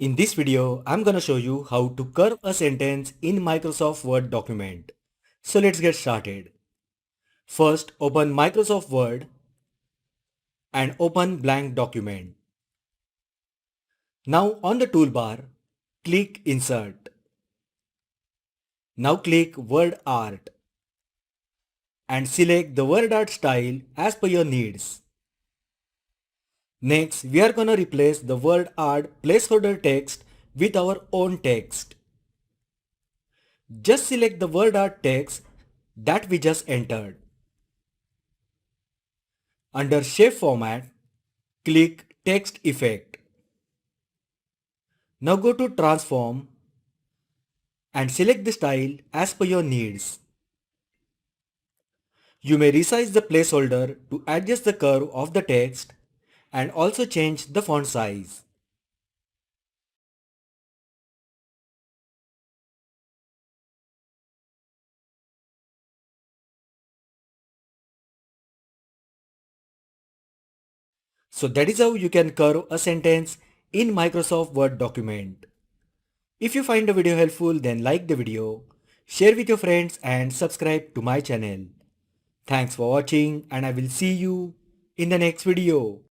In this video, I'm gonna show you how to curve a sentence in Microsoft Word document. So let's get started. First, open Microsoft Word and open blank document. Now on the toolbar, click Insert. Now click WordArt and select the WordArt style as per your needs. Next, we are gonna replace the WordArt placeholder text with our own text. Just select the WordArt text that we just entered. Under Shape Format, click Text Effect. Now go to Transform and select the style as per your needs. You may resize the placeholder to adjust the curve of the text and also change the font size. So that is how you can curve a sentence in Microsoft Word document. If you find the video helpful, then like the video, share with your friends and subscribe to my channel. Thanks for watching and I will see you in the next video.